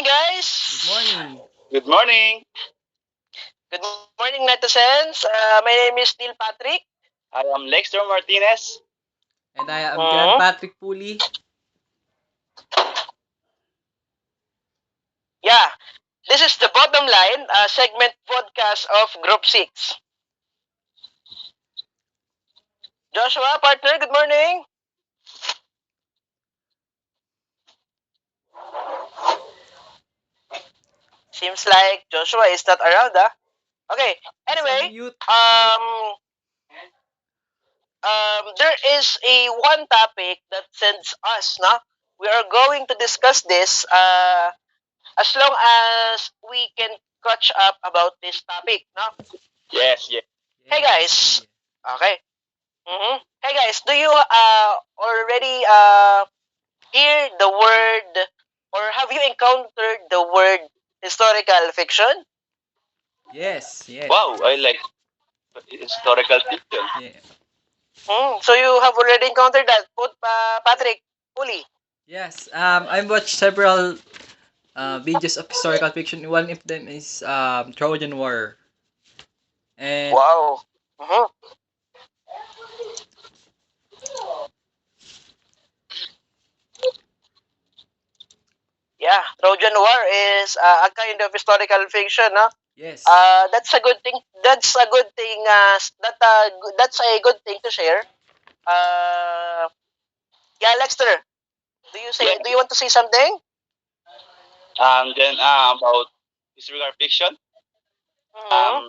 morning, Good guys. morning. Good morning. Good morning, netizens. My name is Neil Patrick. I am Lexter Martinez. And I am John Mhm. Patrick Puli. Yeah, this is the bottom line segment podcast of Group 6. Joshua, partner, good morning. Seems like Joshua is not around, huh? Okay, He's on anyway, mute. um, there is a one topic that sends us, no? We are going to discuss this as long as we can catch up about this topic, no? Yes. Hey Yes. guys. Okay. Hey guys, do you already hear the word or have you encountered the word historical fiction? Yes. Yes. Wow, I like historical fiction. Yeah. So you have already encountered that, Patrick, Uli. Yes. I watched several videos of historical fiction. One of them is Trojan War. And Wow. Mm-hmm. Yeah, Trojan War is a kind of historical fiction, no? yes. That's a good thing. That's a good thing. That's a good thing to share. Uh, yeah, Lexter. Yeah. Do you want to say something? Then about historical fiction. Mm-hmm.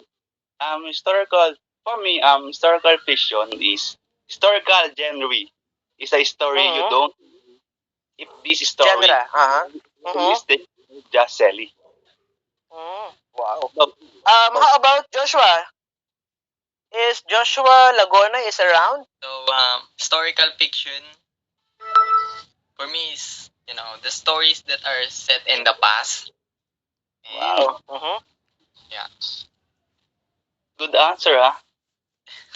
Um, historical for me. Historical fiction is historical genre. It's a story you Mm-hmm. don't. If this story Genre. Uh-huh. Mm-hmm. is just silly. Wow. No, no. How about Joshua? Is Joshua Laguna is around? So, historical fiction for me is, the stories that are set in the past. And, Wow. Mm-hmm. yeah. Good answer, huh?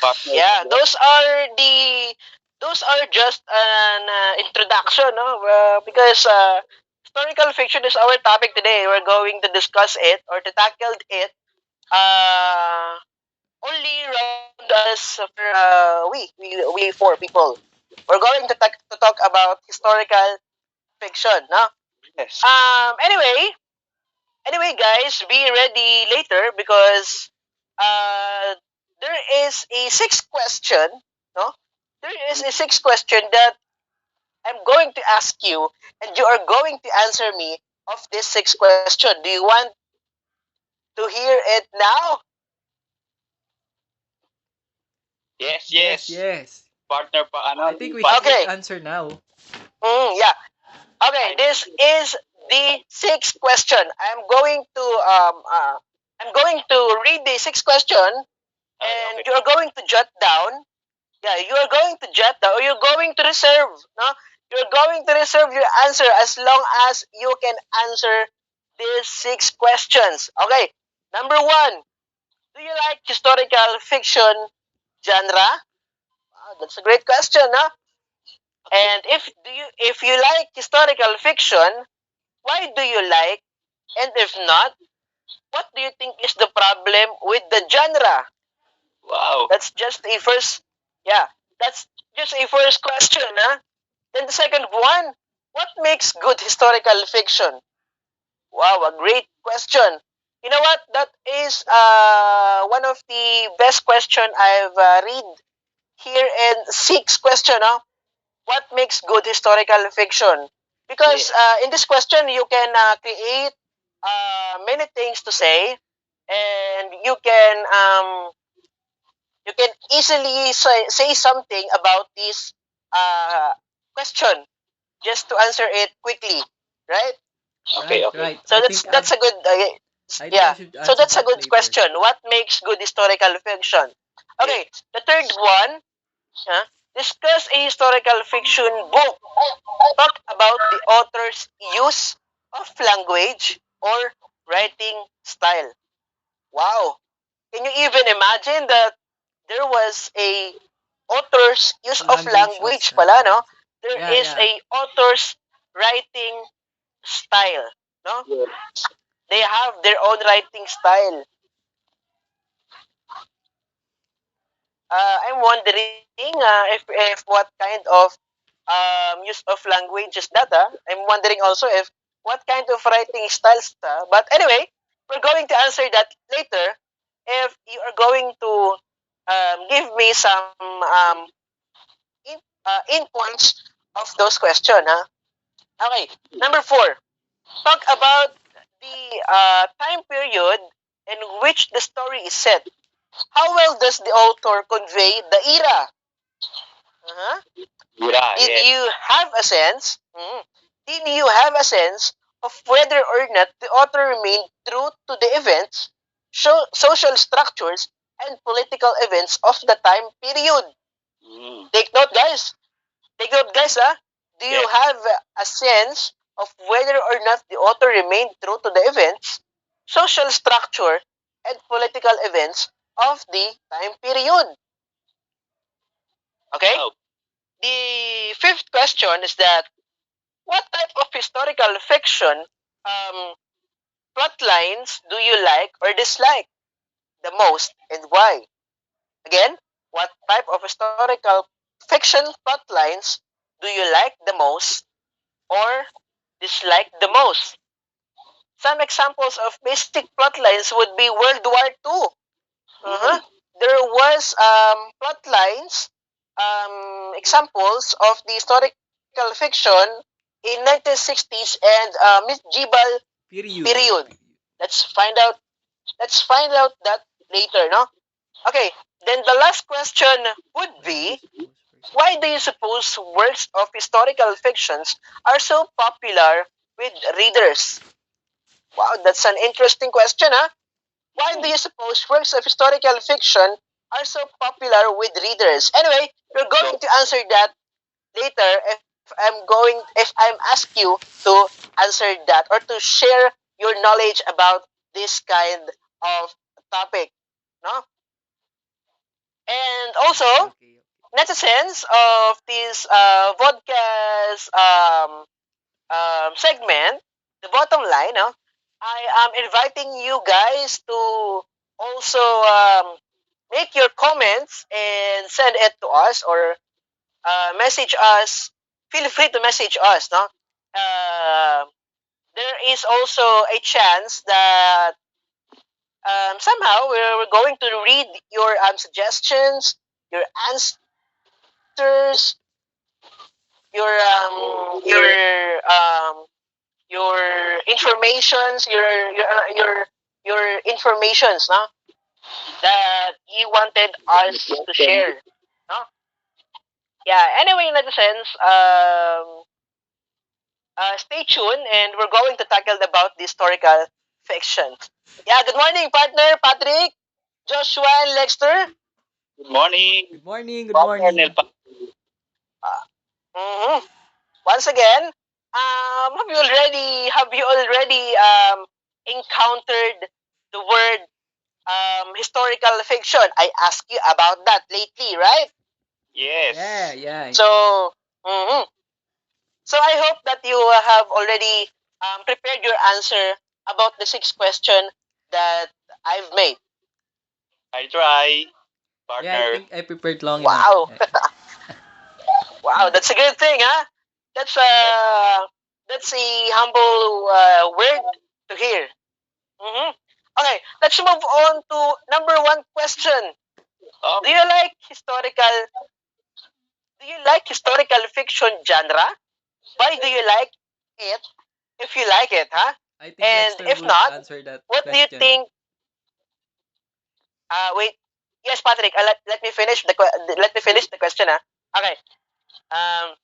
Partner. Yeah, those are just an introduction, no? Because historical fiction is our topic today. We're going to discuss it or to tackle it. Uh, only round us for we four people. We're going to talk about historical fiction, no? Yes. Anyway, guys, be ready later because uh, there is a sixth question. No, there is a sixth question that I'm going to ask you, and you are going to answer me of this sixth question. Do you want to hear it now? Yes. Yes. Yes. Yes. Partner pa I ano, think we should Patrick. Okay. answer now. Yeah. Okay. This is the sixth question. I'm going to read the sixth question, and Okay. you're going to jot down. Yeah, you are going to jot down, or you're going to reserve. No, you're going to reserve your answer as long as you can answer these six questions. Okay. Number one, do you like historical fiction genre? Wow, that's a great question, huh? And if you like historical fiction, why do you like? And if not, what do you think is the problem with the genre? Wow. That's just a first, yeah, that's just a first question, huh? Then the second one, what makes good historical fiction? Wow, a great question. You know what? That is one of the best question I've read here in six question. Huh? What makes good historical fiction? Because Yes. in this question you can create many things to say, and you can easily say something about this uh, question just to answer it quickly, right? Okay. Right. Okay. Right. So that's a good I think I yeah. should So answer that's a that good later. question. What makes good historical fiction? Yes. Okay, the third one, discuss a historical fiction book. Talk about the author's use of language or writing style. Wow. Can you even imagine that there was a author's use of Language of language pala, style. no? There Yeah. is Yeah. a author's writing style. No? They have their own writing style. I'm wondering if what kind of use of language is that. I'm wondering also if what kind of writing styles. But anyway, we're going to answer that later. If you are going to give me some in points of those questions. Okay, number 4. Talk about the time period in which the story is set. How well does the author convey the era? Uh-huh. Yeah, Did yes. you have a sense? Did you have a sense of whether or not the author remained true to the events, social structures, and political events of the time period? Mm. Take note, guys. Take note, guys. Do you Yes. have a sense of whether or not the author remained true to the events, social structure, and political events of the time period? Okay? Oh, The fifth question is that what type of historical fiction plot lines do you like or dislike the most and why? Again, what type of historical fiction plot lines do you like the most or dislike the most? Some examples of basic plot lines would be World War II. Uh-huh. There was plot lines, examples of the historical fiction in 1960s and medieval Period. period. Let's find out. Let's find out that later, no? Okay. Then the last question would be, why do you suppose works of historical fictions are so popular with readers? Wow, that's an interesting question, huh? Why do you suppose works of historical fiction are so popular with readers? Anyway, we're going to answer that later if I'm asked you to answer that or to share your knowledge about this kind of topic, no? And also, Okay. netizens of this vodcast segment, the bottom line, no? I am inviting you guys to also make your comments and send it to us or message us. Feel free to message us. No, there is also a chance that somehow we're going to read your suggestions, your answers, your informations, your informations, no, that you wanted us to share, no. Yeah. Anyway, in that sense, stay tuned, and we're going to tackle about the historical fiction. Yeah. Good morning, partner Patrick, Joshua, and Lexter. good morning, Good morning. Good partner morning. Uh, mhm. Once again, have you already encountered the word historical fiction? I asked you about that lately, right? Yeah, Yes. yeah. So, mhm. So I hope that you have already prepared your answer about the 6 question that I've made. I try, Yeah, I partner. think I prepared long enough. Wow, wow, that's a good thing, huh? That's Yes. that's a humble word to hear. Okay, let's move on to number 1 question. Do Oh, you like historical? Do you like historical fiction genre? Why do you like it? If you like it, huh? I think And Lexter if would not, answer that what do you question. think? Wait. Yes, Patrick. Let me finish let me finish the question. Okay. Um,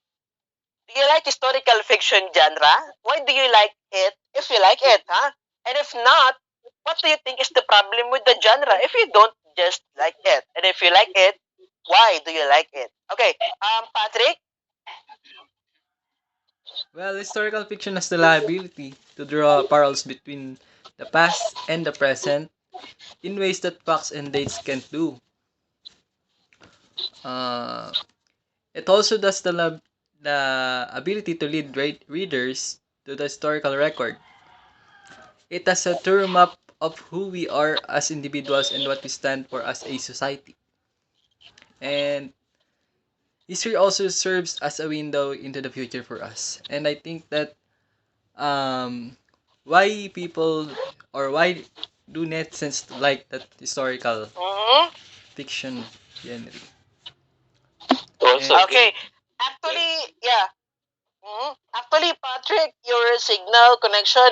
do you like historical fiction genre? Why do you like it? If you like it, huh? And if not, what do you think is the problem with the genre? If you don't just like it, and if you like it, why do you like it? Okay. Patrick. Well, historical fiction has the liability to draw parallels between the past and the present in ways that facts and dates can't do. Uh, it also does the ability to lead readers to the historical record, It has a true map of who we are as individuals and what we stand for as a society. And history also serves as a window into the future for us. And I think that um, why people or why do netizens like that historical Mm-hmm. fiction genre? Also And Okay. agree. Actually, yeah. Actually, Patrick, your signal connection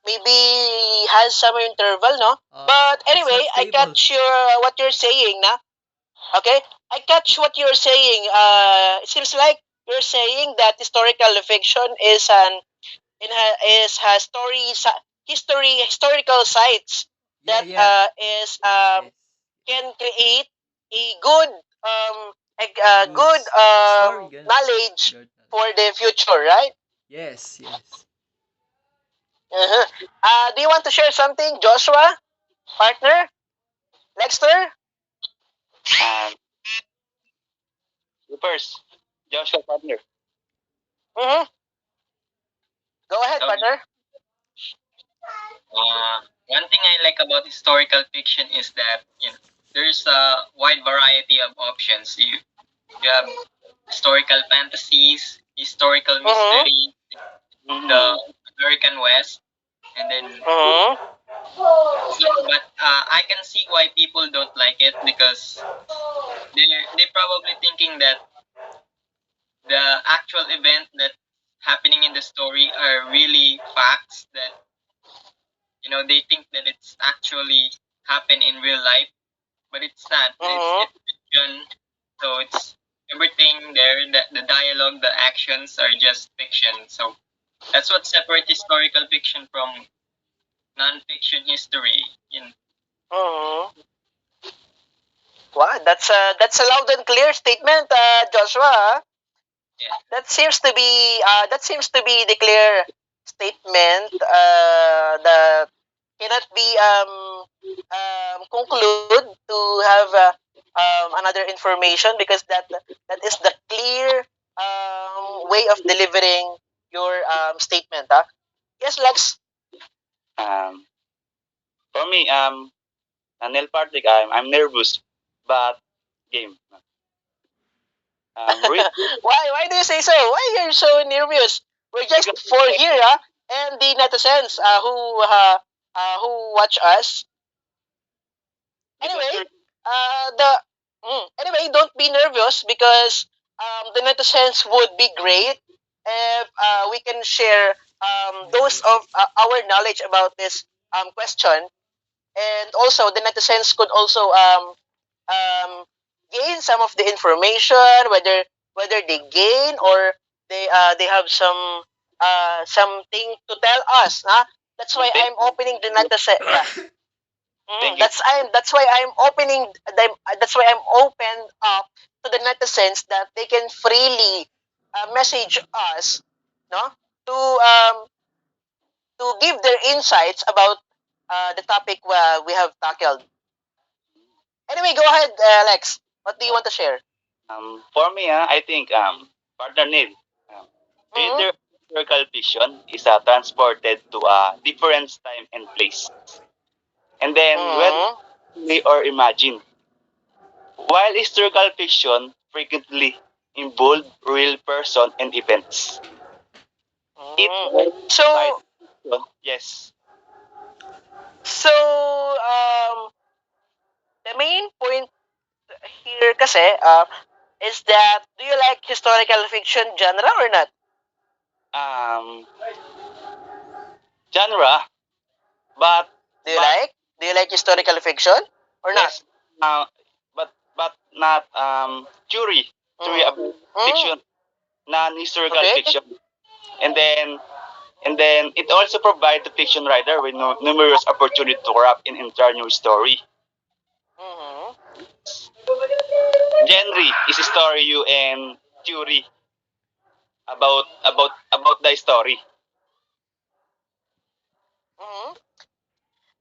maybe has some interval, no? But it's not anyway, I stable. catch what you're saying, na? Okay, I catch what you're saying. It seems like you're saying that historical fiction is is has historical sites Yeah, that yeah. is Yes. can create a good Good good story, gan. knowledge Good. for the future, right? Yes, yes. Uh-huh. Do you want to share something, Joshua, partner, Lexter? Um, the first, Joshua partner. Mm-hmm. Go ahead, So, partner. one thing I like about historical fiction is that there's a wide variety of options. You have historical fantasies, historical Mm-hmm. mystery, the Mm-hmm. American West, and then Mm-hmm. but I can see why people don't like it because they probably thinking that the actual event that happening in the story are really facts that they think that it's actually happen in real life, but it's not. It's Mm-hmm. fiction, so it's everything there. The dialogue, the actions are just fiction. So that's what separates historical fiction from non-fiction history. Mm-hmm. Wow, that's a loud and clear statement, Joshua. Yeah. That seems to be the clear statement that cannot be conclude to have another information because that is the clear way of delivering your statement. Huh? Yes, Lex. Um, for me, Anil Patrick, I'm nervous, but game. Read Why do you say so? Why are you so nervous? We're just because for here, and the netizens who watch us. because Anyway, you're anyway, don't be nervous because the netizens would be great if we can share those of our knowledge about this question, and also the netizens could also um, gain some of the information, whether they gain or they have something to tell us. Huh? That's why thank I'm opening the netizen. Yeah. thank you. That's why I'm open up to the netizens that they can freely message us, no, to give their insights about the topic we have tackled. Anyway, go ahead, Alex. What do you want to share? For me, I think partner Neil, um, Mm-hmm. reader historical fiction is transported to a different time and place, and then whether Mm-hmm. we or imagine. While historical fiction frequently involve real person and events, it Mm-hmm. also provides So yes, the main point here kasi is that do you like historical fiction genre or not? um, genre, but Do you but like? Do you like historical fiction or not? yes, but not theory Mm. about Mm. fiction, non-historical Okay. fiction, and then it also provides the fiction writer with numerous opportunities to craft an entire new story. Mm-hmm. Genre is a story you and theory about the story. Mm-hmm.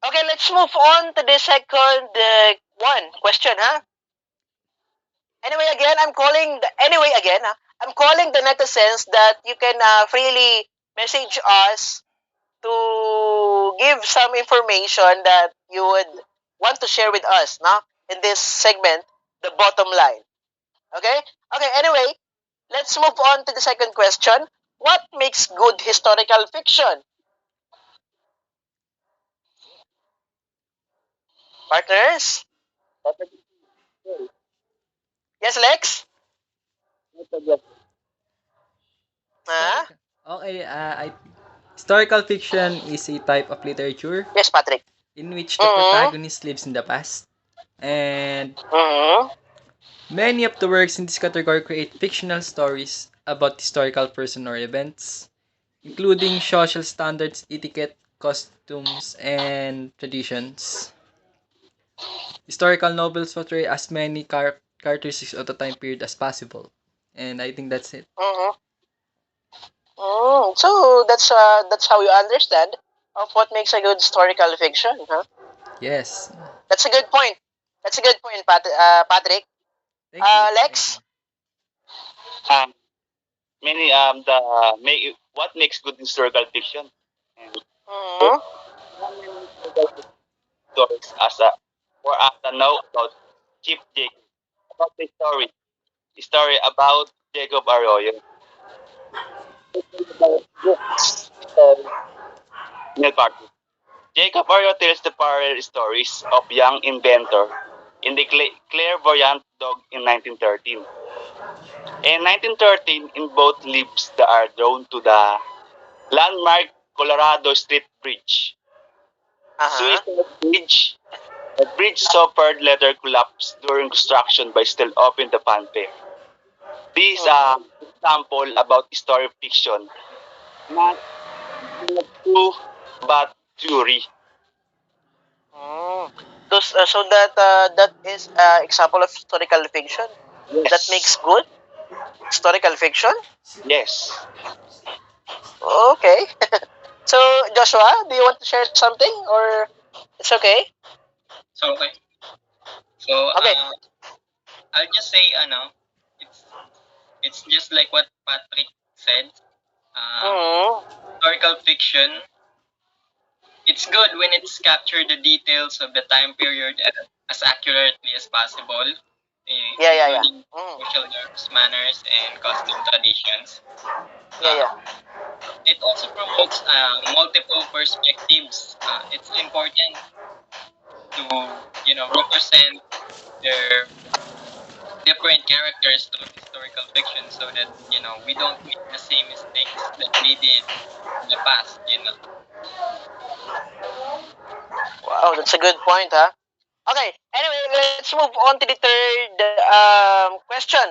Okay, let's move on to the second one question, huh? Anyway again, huh? I'm calling the netizens that you can freely message us to give some information that you would want to share with us, no? In this segment, the bottom line. Okay? Okay, anyway, let's move on to the second question. What makes good historical fiction? Partners? Yes, Lex? Huh? Historical. Okay, historical fiction is a type of literature Yes, Patrick. in which the Mm-hmm. protagonist lives in the past, and Mm-hmm. many of the works in this category create fictional stories about historical person or events, including social standards, etiquette, costumes, and traditions. Historical novels portray as many characteristics of the time period as possible. And I think that's it. Mm-hmm. So that's how you understand of what makes a good historical fiction, huh? Yes. That's a good point. That's a good point, Patrick. Thank you. Thank you. Lex. Um, many the make what makes good historical fiction, and there's Mm-hmm. so many historical fiction stories as a for us to know about Chief Jacob, about the story about Jacob Arroyo, about books, Neil Parker. Jacob Arroyo tells the parallel stories of young inventor in the clairvoyant dog in 1913. In 1913, in both lives that are drawn to the landmark Colorado Street Bridge. Uh-huh. Suicide Bridge. The bridge suffered later collapse during construction but still open to fanfare. This is Mm-hmm. an example about story fiction, not, not true but theory. Mm. So that is example of historical fiction that makes Yes. good historical fiction. Yes. Okay. So Joshua, do you want to share something or it's okay? So okay. So Okay. I'll just say it's it's just like what Patrick said. Uh, Mm-hmm. Historical fiction. It's good when it's captured the details of the time period as accurately as possible, Yeah, yeah, yeah. including Mm. social norms, manners, and costume traditions. Yeah, Uh, yeah. it also promotes multiple perspectives. It's important to represent their different characters through historical fiction so that we don't make the same mistakes that they did in the past. Wow, that's a good point, huh? Okay. Anyway, let's move on to the third question.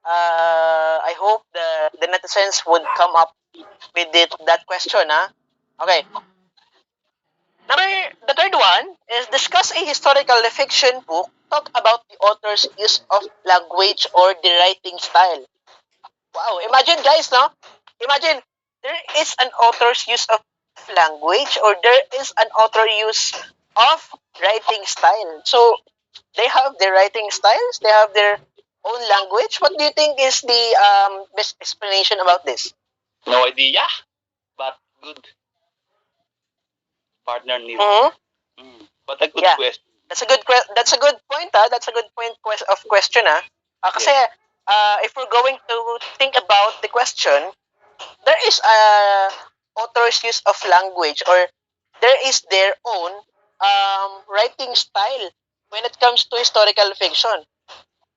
I hope the netizens would come up with that question, huh? Okay. The third one is discuss a historical fiction book. Talk about the author's use of language or the writing style. Wow, imagine guys, no? Imagine there is an author's use of language or there is an author use of writing style. So they have their writing styles, they have their own language. What do you think is the best explanation about this? No idea, but good partner Neil. Mm-hmm. But a good Yeah, question. that's a good point, That's a good point of question, kasi Yes. if we're going to think about the question, there is a author's use of language or there is their own writing style when it comes to historical fiction.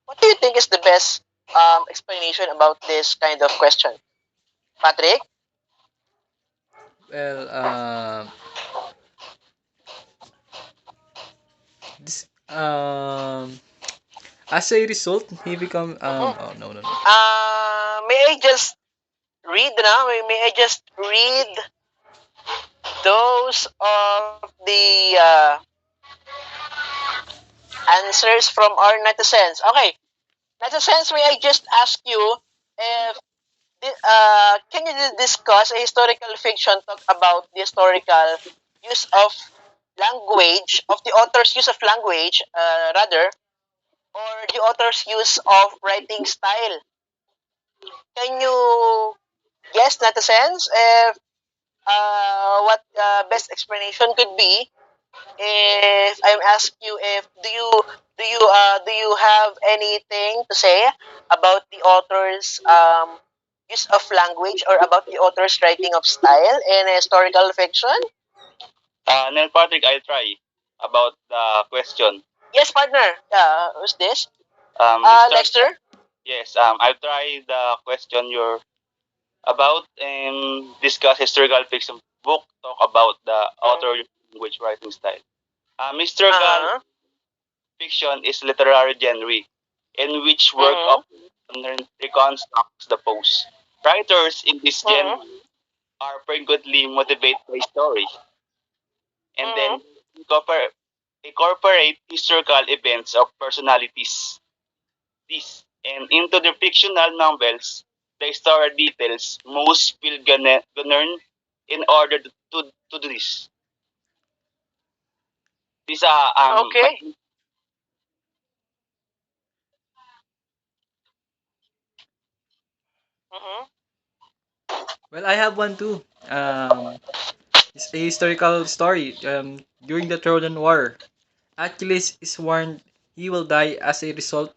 What do you think is the best explanation about this kind of question, Patrick? Well, this as a result, he become Mhm. oh no no no. May I just read now? May I just read those of the answers from our netizens? Okay, netizens, may I just ask you if can you discuss a historical fiction talk about the historical use of language of the author's use of language rather or the author's use of writing style? Can you guess netizens if what best explanation could be if I'm asking you if do you have anything to say about the author's use of language or about the author's writing of style in historical fiction? Neil Patrick, I'll try about the question. Yes, partner. Who's this? Historic, Dexter. yes, I'll try the question you're about and discuss historical fiction book, talk about the Mm. author language writing style. Historical Uh-huh. fiction is literary genre in which work of Mm-hmm. reconstructs the pose. Writers in this genre Mm-hmm. are frequently motivated by story and Mm-hmm. then incorporate historical events of personalities this and into the fictional novels. The story details most feel gonna in order to do this. This my Okay. Mm-hmm. Well, I have one too. It's a historical story. During the Trojan War, Achilles is warned he will die as a result.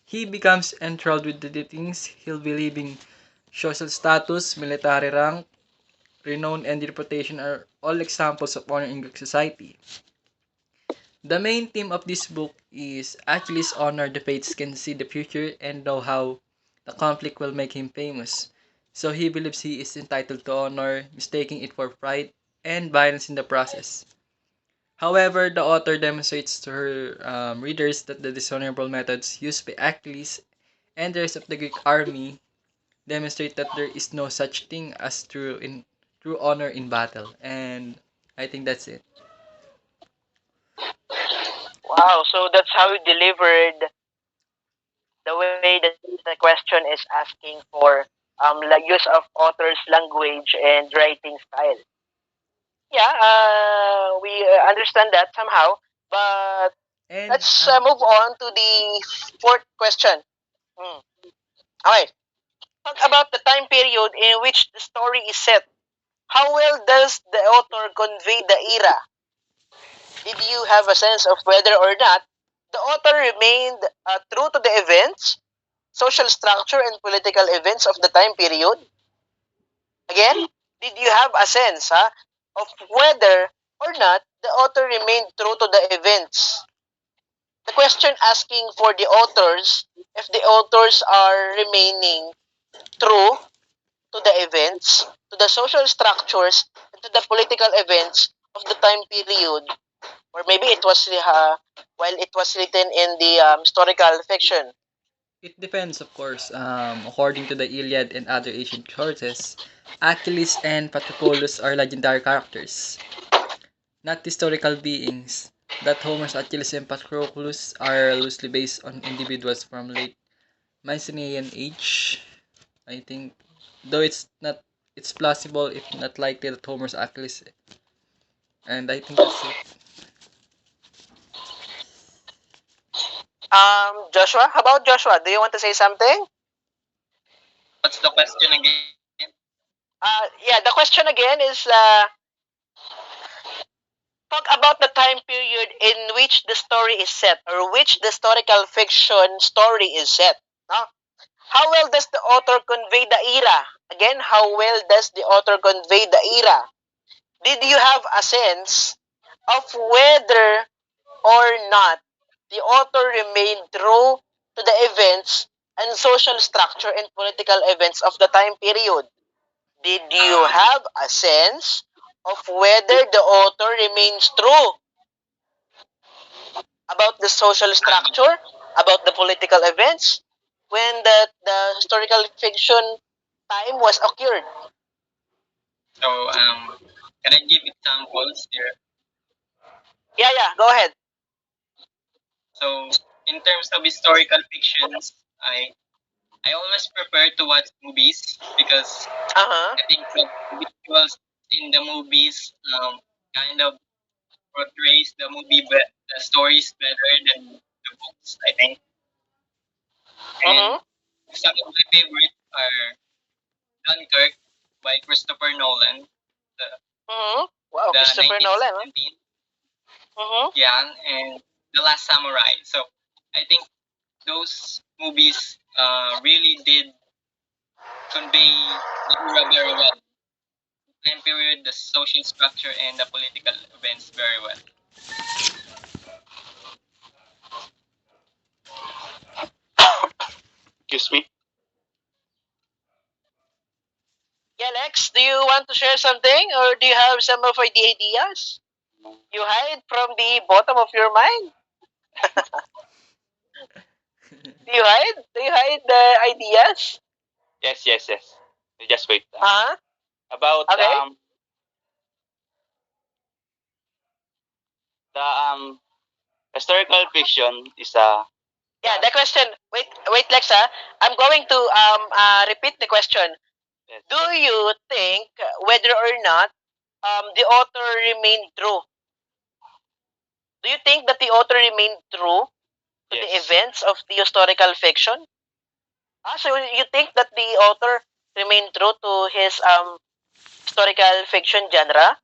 He becomes enthralled with the things he'll be leaving. Social status, military rank, renown, and reputation are all examples of honor in Greek society. The main theme of this book is Achilles' honor the fates can see the future and know how the conflict will make him famous. So he believes he is entitled to honor, mistaking it for pride and violence in the process. However, the author demonstrates to her readers that the dishonorable methods used by Achilles and the rest of the Greek army demonstrate that there is no such thing as true honor in battle. And I think that's it. Wow. So that's how you delivered the way that the question is asking for use of author's language and writing style. Yeah, we understand that somehow. But And let's move on to the fourth question. Hmm. All right. Talk about the time period in which the story is set. How well does the author convey the era? Did you have a sense of whether or not the author remained true to the events, social structure, and political events of the time period? Again, did you have a sense of whether or not the author remained true to the events? The question asking for the authors if the authors are remaining true to the events, to the social structures, and to the political events of the time period, or maybe it was while it was written in the historical fiction. it depends, of course. According to the Iliad and other ancient sources, Achilles and Patroclus are legendary characters, not historical beings. That Homer's Achilles and Patroclus are loosely based on individuals from late Mycenaean age. I think, though it's plausible if not likely that Homer's Achilles, and I think that's it. Joshua, how about Joshua? Do you want to say something? What's the question again? Yeah, the question again is talk about the time period in which the story is set or which the historical fiction story is set. No? How well does the author convey the era? Again, how well does the author convey the era? Did you have a sense of whether or not the author remained true to the events and social structure and political events of the time period? Did you Um, have a sense of whether the author remains true about the social um, structure, about the political events when the historical fiction time was occurred? so, can I give examples here? Yeah, yeah, go ahead. So, in terms of historical fictions, I always prefer to watch movies because Uh-huh. I think the visuals in the movies kind of portrays the stories better than the books. I think, and Mm-hmm. some of my favorites are Dunkirk by Christopher Nolan the, Mm-hmm. Wow, the Christopher Nolan, huh? 1917, Mm-hmm. yeah, and The Last Samurai. So I think those movies really did convey the era very well, the time period, the social structure, and the political events very well. Excuse me. Yeah, Lex, do you want to share something, or do you have some of the ideas? You hide from the bottom of your mind. Do you hide the ideas? Yes, yes, yes. You just wait. Uh-huh. About Okay. the historical fiction is Yeah, that the question. Wait, Lexa. I'm going to repeat the question. yes, Do you think whether or not the author remained true? Do you think that the author remained true to the yes. events of the historical fiction? So you think that the author remained true to his historical fiction genre?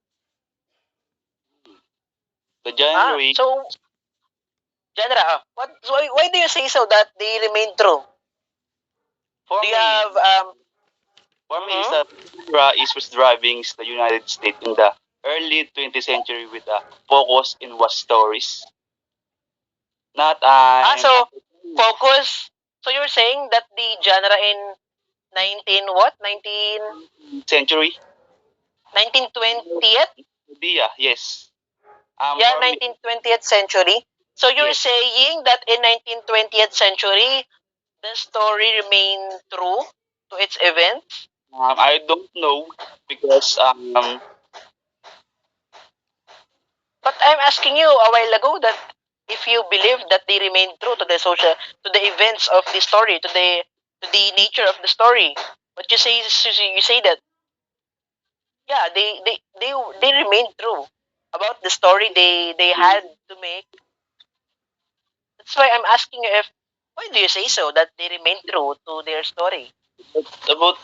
The genre So genre. What? So why do you say so that they remain true? for Do you me have for me is mhm. that genre is what's driving the United States in the early 20th century with a focus in war stories. Not So an focus. So you're saying that the genre in 19 what? 19 century 1920th? idea. Yes. Yeah, For me, 1920th century. So you're yes. saying that in 1920th century, the story remained true to its events? I don't know because But I'm asking you a while ago that if you believe that they remain true to the social, to the events of the story, to the nature of the story. But you say that yeah, they remain true about the story they had to make. That's why I'm asking you if why do you say so that they remain true to their story? about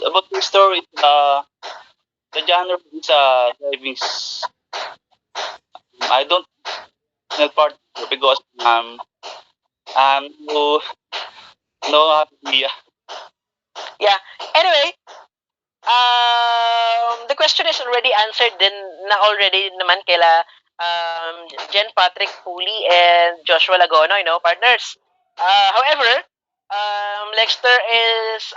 about the story. The genre is driving. I don't know part because no no idea. Yeah. Anyway, the question is already answered din na already naman kila Jen Patrick Pooley and Joshua Lagono, partners. However, Lexter is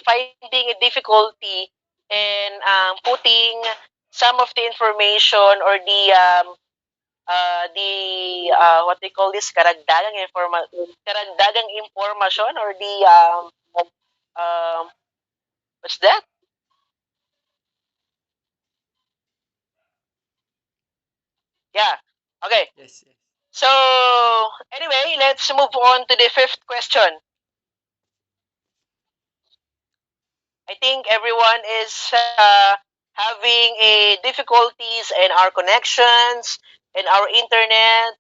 finding a difficulty in putting some of the information or the what they call this karagdagang information or the um what's that? Yeah. Okay. Yes, yes. So anyway, let's move on to the fifth question. I think everyone is having a difficulties in our connections, in our internet,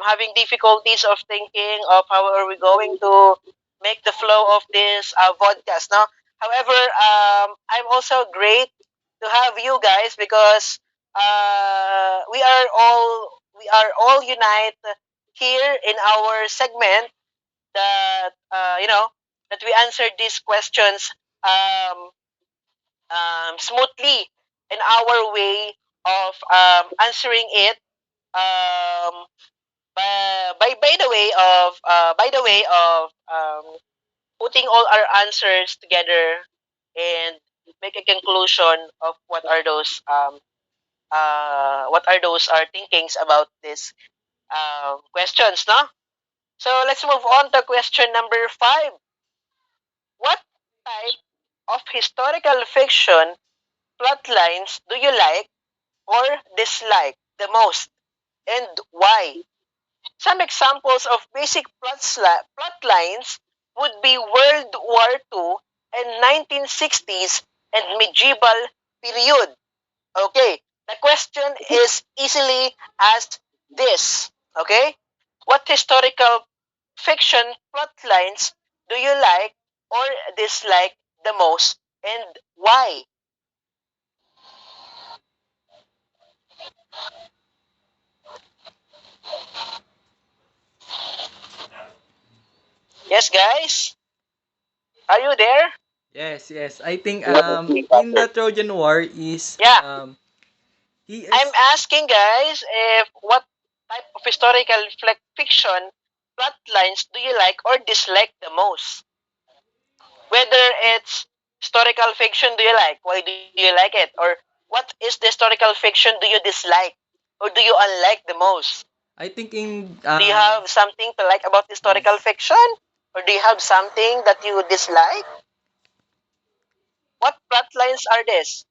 having difficulties of thinking of how are we going to make the flow of this podcast. Now, however, I'm also great to have you guys because we are all unite here in our segment that that we answered these questions um, smoothly in our way of answering it um, by the way of putting all our answers together and make a conclusion of what are those our thinkings about these questions, no? So let's move on to question number 5. What type of historical fiction plot lines do you like or dislike the most, and why? Some examples of basic plot lines would be World War II and 1960s and medieval period. Okay, the question is easily asked this. Okay, what historical fiction plot lines do you like or dislike the most, and why? Yes, guys? Are you there? Yes, yes. I think Yes, yes, in Patrick. the Trojan War is Yeah, he I'm is asking guys if what type of historical fiction plot lines do you like or dislike the most? Whether it's historical fiction do you like? Why do you like it? Or what is the historical fiction do you dislike? Or do you unlike the most? I think in Do you have something to like about historical yes. fiction? Or do you have something that you dislike? What plot lines are this?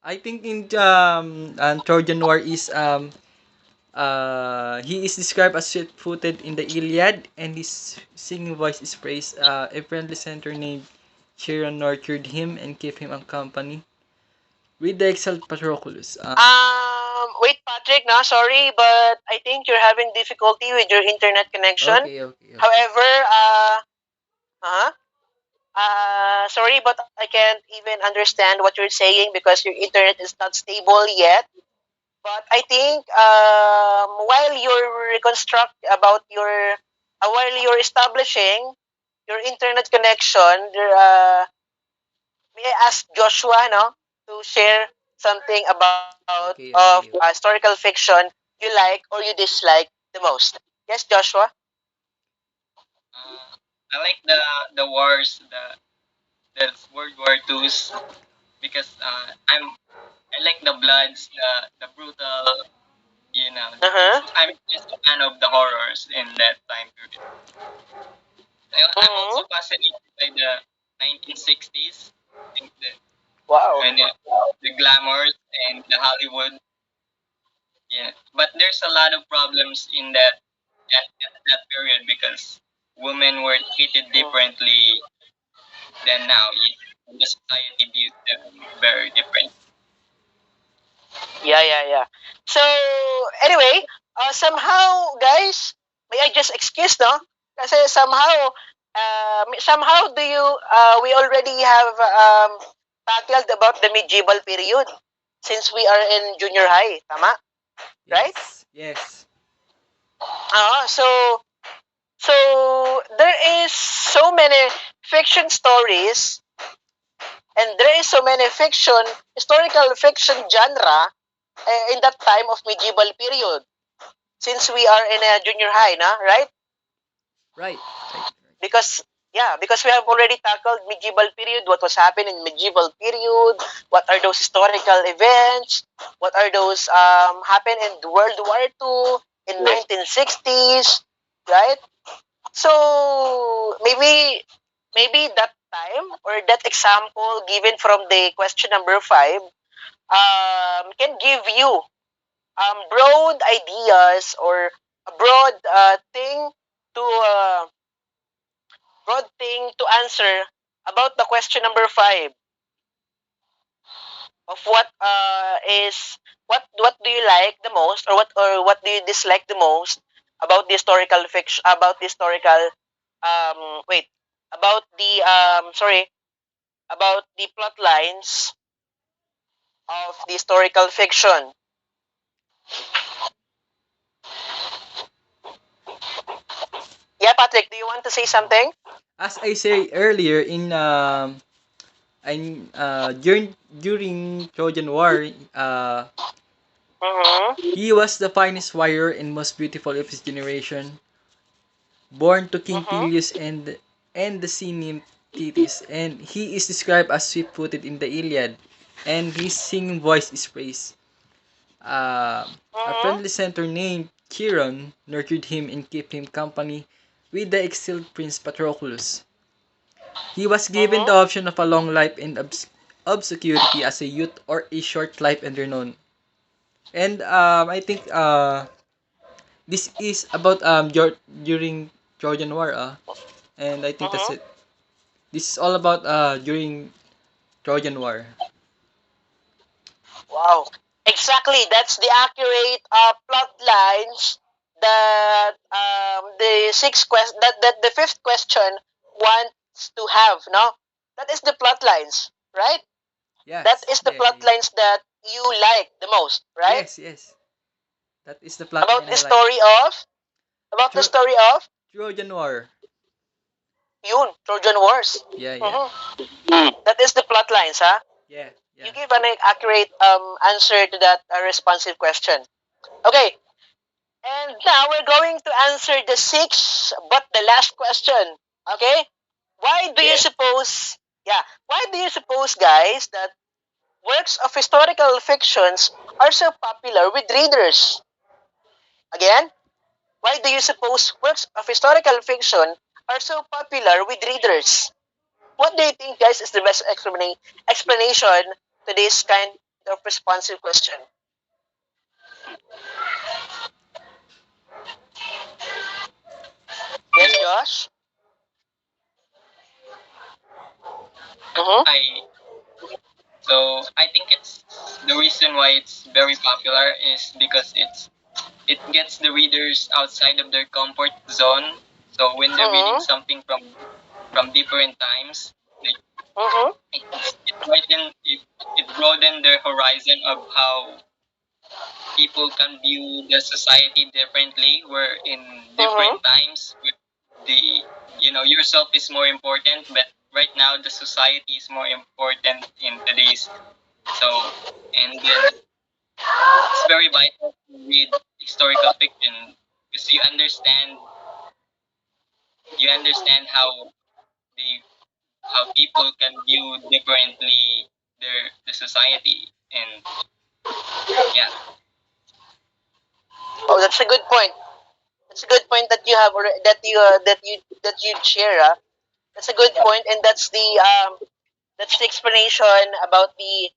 I think in Trojan War is he is described as swift-footed in the Iliad, and his singing voice is praised. A friendly centaur named Chiron nurtured him and kept him company. With the exiled Patroclus. Wait, Patrick, no, sorry, but I think you're having difficulty with your internet connection. Okay, okay, okay. However, uh, sorry, but I can't even understand what you're saying because your internet is not stable yet. But I think while you're reconstruct about your, while you're establishing your internet connection, may I ask Joshua, no, to share something about Okay, okay, historical fiction you like or you dislike the most? Yes, Joshua. Uh, I like the wars, the World War Twos because I like the bloods, the brutal, Uh huh. I'm just a fan of the horrors in that time period. I'm Mm-hmm. also fascinated by the 1960s. I think Wow. when the glamours and the Hollywood, yeah. But there's a lot of problems in that period because women were treated differently than now. Yeah. The society views them very different. Yeah, yeah, yeah. So anyway, somehow, guys, may I just excuse, no? Kasi somehow do you, we already have tackled about the medieval period since we are in junior high, tama? Right? yes, yes, So there is so many fiction stories and there is so many fiction historical fiction genre in that time of medieval period since we are in a junior high na, right? right, right, right. Because yeah, because we have already tackled medieval period, what was happening in medieval period, what are those historical events, what are those happen in World War II, in Yes. 1960s, right? So maybe that time or that example given from the question number 5 can give you broad ideas or a to broad thing to answer about the question number 5 of what do you like the most or what do you dislike the most about the historical fiction about the historical wait about the sorry about the plot lines of the historical fiction. Yeah, Patrick, do you want to say something? As I say earlier during Trojan War, Mm-hmm. he was the finest warrior and most beautiful of his generation, born to King Mm-hmm. Peleus and the sea nymph Thetis, and he is described as swift-footed in the Iliad, and his singing voice is praised. A Mm-hmm. friendly centaur named Chiron nurtured him and kept him company with the exiled prince Patroclus. He was given the Mm-hmm. option of a long life in obscurity as a youth or a short life and renown. And I think this is about during Trojan War, and I think that's Mm-hmm. it. This is all about during Trojan War. Wow. Exactly. That's the accurate plot lines that the that the fifth question wants to have. No, that is the plot lines, right? That Yes, is the yeah, plot yeah. lines that you like the most, right? Yes, yes. That is the plot About line the I like. story of about the Tro- story of Trojan War. yun, Trojan Wars. Yeah, yeah. Mhm. Mm. That is the plot lines, huh? Yeah, You yeah. give an accurate answer to that responsive question. Okay, and now we're going to answer the sixth but the last question. Okay, why do you Yes. suppose? Yeah, why do you suppose, guys, that works of historical fictions are so popular with readers? Again, why do you suppose works of historical fiction are so popular with readers? What do you think, guys, is the best explanation to this kind of responsive question? Yes, Josh? Mm-hmm. I so I think it's the reason why it's very popular is because it gets the readers outside of their comfort zone. So when they're reading Mm-hmm. something from different times, they, Mm-hmm. it broaden their horizon of how people can view the society differently. Where in Mm-hmm. different times, the yourself is more important, but right now the society is more important in today's. So and then it's very vital to read historical fiction because you understand the how people can view differently the society. And yeah. Oh, that's a good point. That's a good point that you have that you share. That's a good point, and that's the explanation about the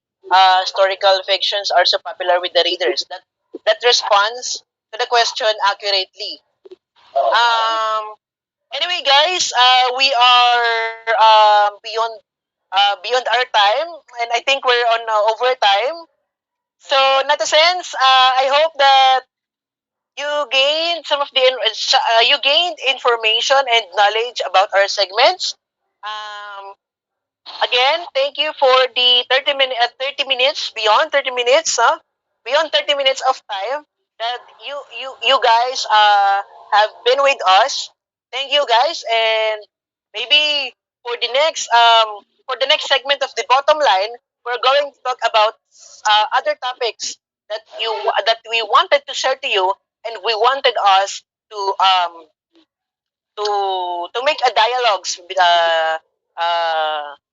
historical fictions are so popular with the readers. That responds to the question accurately. Um. Anyway, guys, we are beyond our time, and I think we're on overtime. So, in that sense, I hope that you gained information and knowledge about our segments. Um, Again, thank you for the 30 minutes, beyond 30 minutes, huh? Beyond 30 minutes of time that you guys have been with us. Thank you, guys, and maybe for the next segment of the bottom line, we're going to talk about other topics that we wanted to share to you, and we wanted us to um to make a dialogues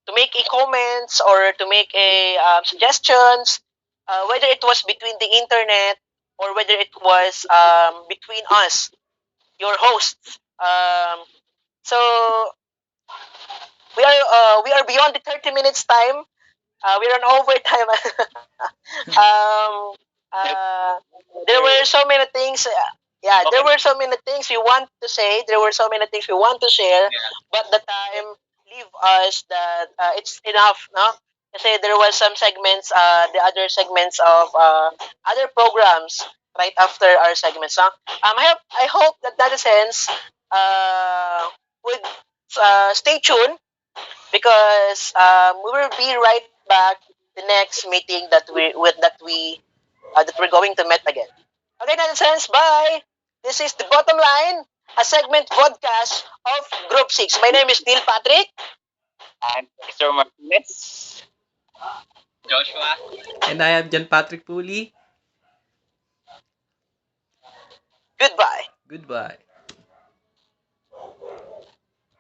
to make a comments or to make a suggestions, whether it was between the internet or whether it was between us, your hosts. So we are beyond the 30 minutes time. We're on overtime. um, uh, there were so many things. Yeah, there Okay. were so many things we want to say. There were so many things we want to share, Yeah. but the time leave us that it's enough. No, kasi there was some segments, the other segments of other programs right after our segments. No? I hope that that sense would stay tuned because we will be right back the next meeting that we're going to meet again. Okay, nonsense. Bye. This is the bottom line, a segment podcast of Group Six. My name is Neil Patrick. And Mr. Martinez. Joshua. And I have John Patrick Pooley. Goodbye. Goodbye.